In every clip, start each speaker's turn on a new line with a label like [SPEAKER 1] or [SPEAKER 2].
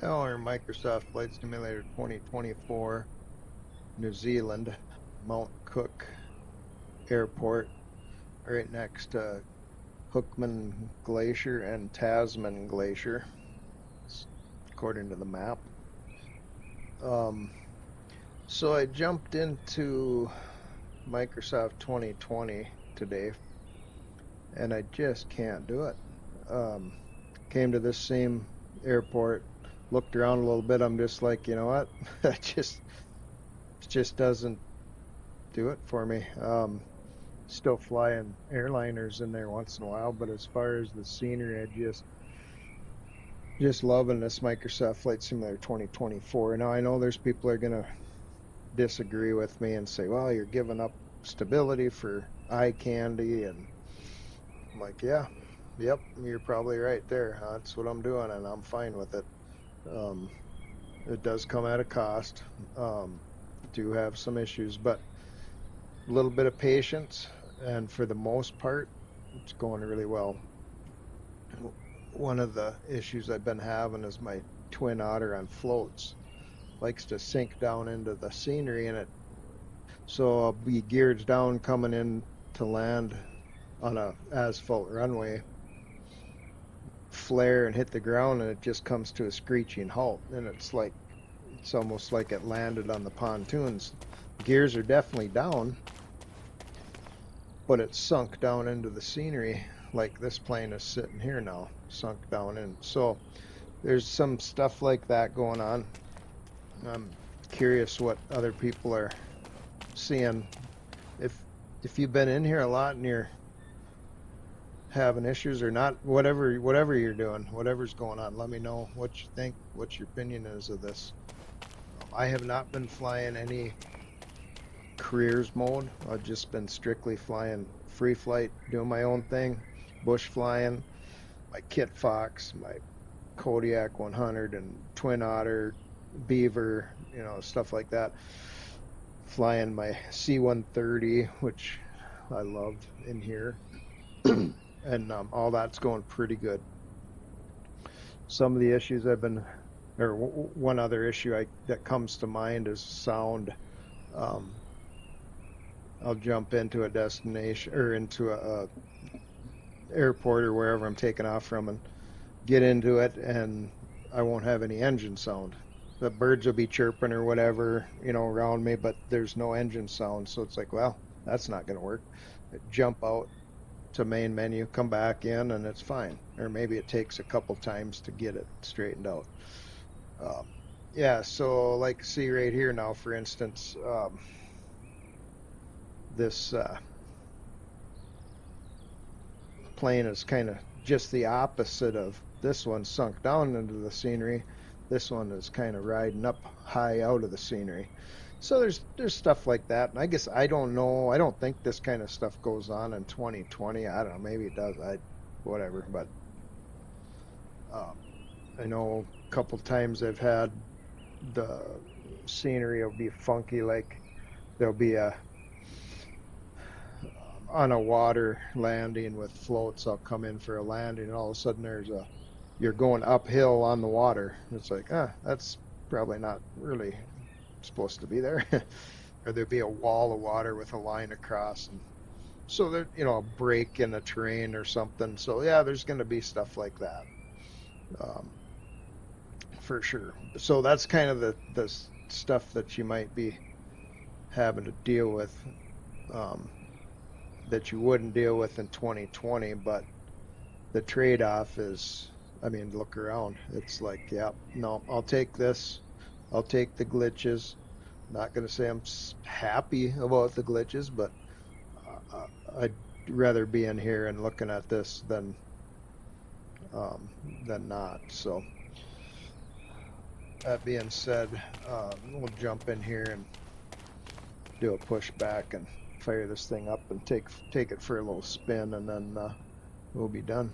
[SPEAKER 1] Our Microsoft Flight Simulator 2024, New Zealand, Mount Cook Airport, right next to Hookman Glacier and Tasman Glacier, according to the map. Um, so I jumped into Microsoft 2020 today, and I just can't do it. Um, Came to this same airport, looked around a little bit. I'm just like, you know what? It just doesn't do it for me. Still flying airliners in there once in a while, but as far as the scenery, I just loving this Microsoft Flight Simulator 2024. Now I know there's people that are gonna disagree with me and say, "Well, you're giving up stability for eye candy," and I'm like, "Yeah, yep, you're probably right there. That's what I'm doing, and I'm fine with it." Um, it does come at a cost. Do have some issues, but a little bit of patience, and for the most part, it's going really well. One of the issues I've been having is my twin otter on floats likes to sink down into the scenery, and it so I'll be geared down coming in to land on a asphalt runway, flare and hit the ground, and it just comes to a screeching halt, and it's almost like it landed on the pontoons. Gears are definitely down, but it's sunk down into the scenery like this plane is sitting here now, sunk down in. So there's some stuff like that going on. I'm curious what other people are seeing. If if you've been in here a lot and you're having issues or not, whatever you're doing, whatever's going on, let me know what you think, what your opinion is of this. I have not been flying any careers mode. I've just been strictly flying free flight, doing my own thing, bush flying, my Kit Fox, my Kodiak 100 and Twin Otter, Beaver, stuff like that. Flying my C-130, which I love in here, and all that's going pretty good. Some of the issues or one other issue that comes to mind is sound. Um, I'll jump into a destination or into a airport or wherever I'm taking off from and get into it, and I won't have any engine sound. The birds will be chirping or whatever, around me, but there's no engine sound. So it's like, well, that's not going to work. Jump out to main menu, come back in, and it's fine. Or maybe it takes a couple times to get it straightened out. Um, yeah, so like see right here now, for instance, this plane is kind of just the opposite of this one, sunk down into the scenery. This one is kind of riding up high out of the scenery. So there's stuff like that, and I guess I don't know. I don't think this kind of stuff goes on in 2020. I don't know. Maybe it does. Whatever. But um, I know a couple times I've had the scenery will be funky. Like there'll be a on a water landing with floats. I'll come in for a landing, and all of a sudden you're going uphill on the water. It's like, that's probably not really supposed to be there. Or there'd be a wall of water with a line across, and so there, a break in a terrain or something. So yeah, there's going to be stuff like that, um, for sure. So that's kind of the stuff that you might be having to deal with, um, that you wouldn't deal with in 2020, but the trade-off is, I mean, look around. It's like, yeah, no, I'll take this. I'll take the glitches. Not going to say I'm happy about the glitches, but I'd rather be in here and looking at this than not. So that being said, we'll jump in here and do a pushback and fire this thing up and take it for a little spin, and then we'll be done.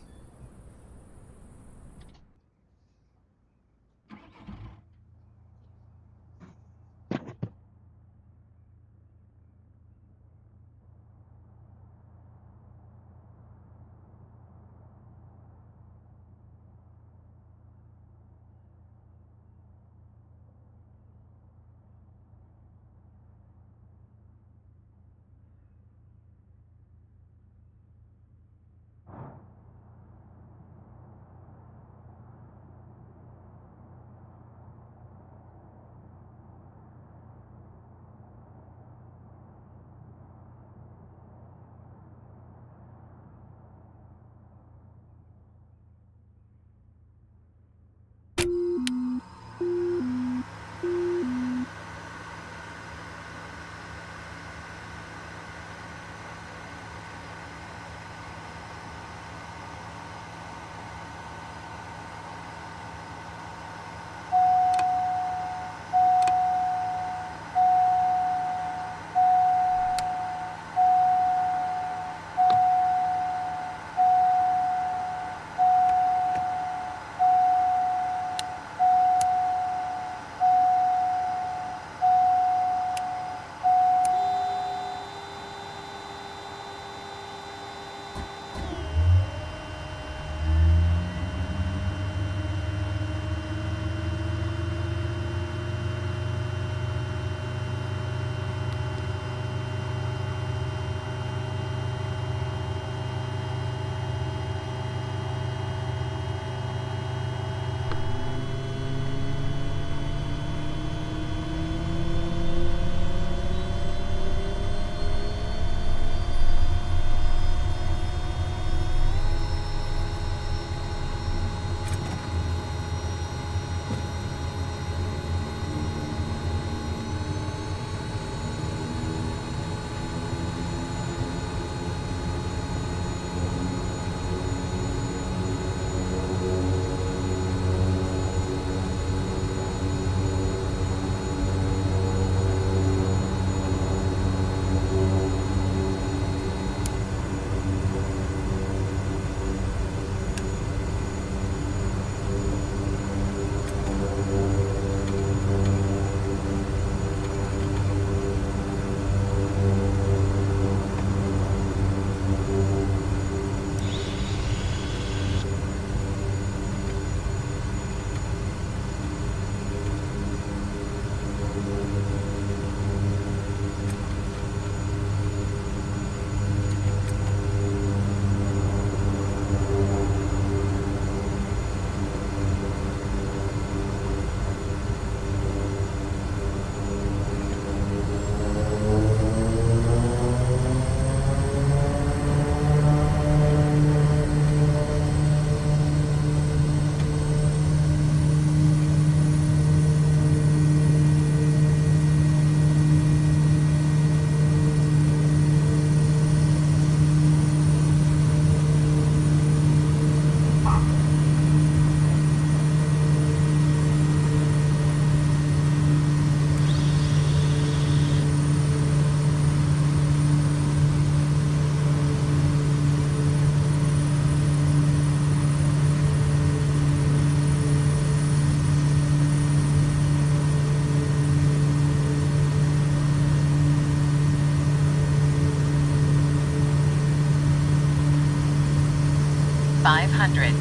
[SPEAKER 2] 500.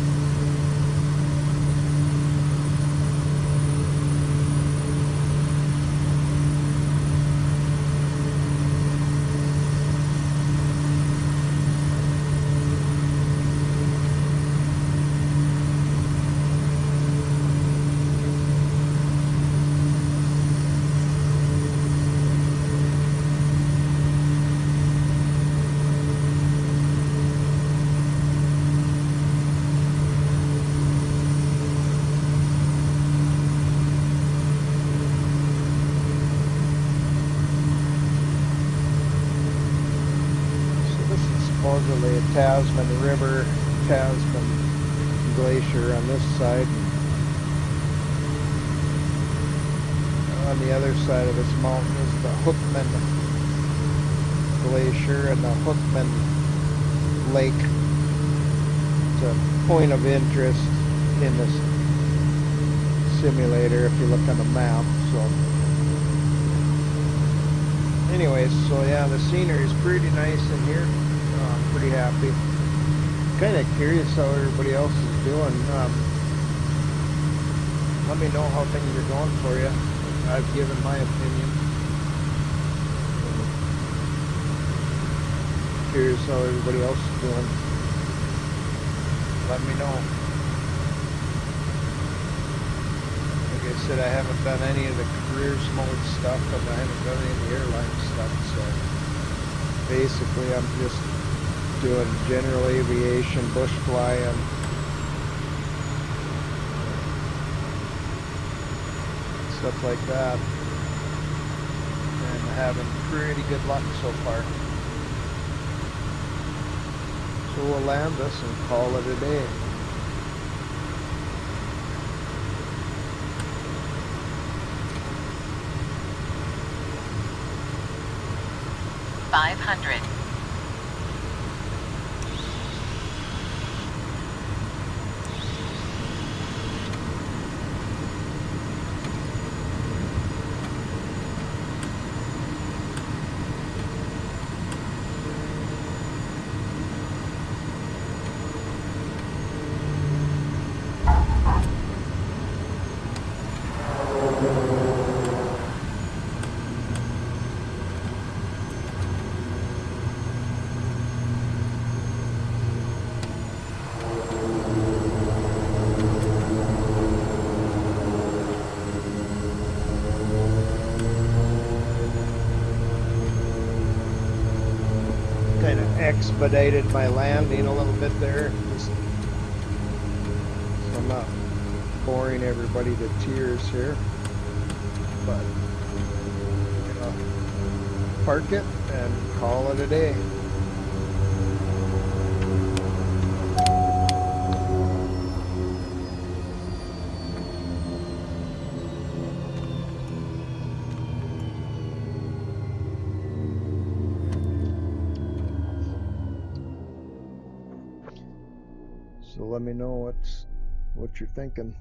[SPEAKER 1] Supposedly a Tasman River, Tasman Glacier on this side. On the other side of this mountain is the Hookman Glacier and the Hookman Lake. It's a point of interest in this simulator if you look on the map. So anyways, so yeah, the scenery is pretty nice in here. I'm pretty happy. Kind of curious how everybody else is doing. Let me know how things are going for you. I've given my opinion. Curious how everybody else is doing. Let me know. Like I said, I haven't done any of the careers mode stuff, and I haven't done any of the airline stuff, so basically I'm just doing general aviation, bush flying, stuff like that, and having pretty good luck so far. So we'll land this and call it a day.
[SPEAKER 2] $500.
[SPEAKER 1] Kind of expedited my landing a little bit there, just so I'm not boring everybody to tears here. But I'm gonna park it and call it a day. So let me know what you're thinking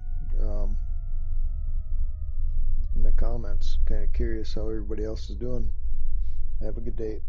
[SPEAKER 1] in the comments. Kind of curious how everybody else is doing. Have a good day.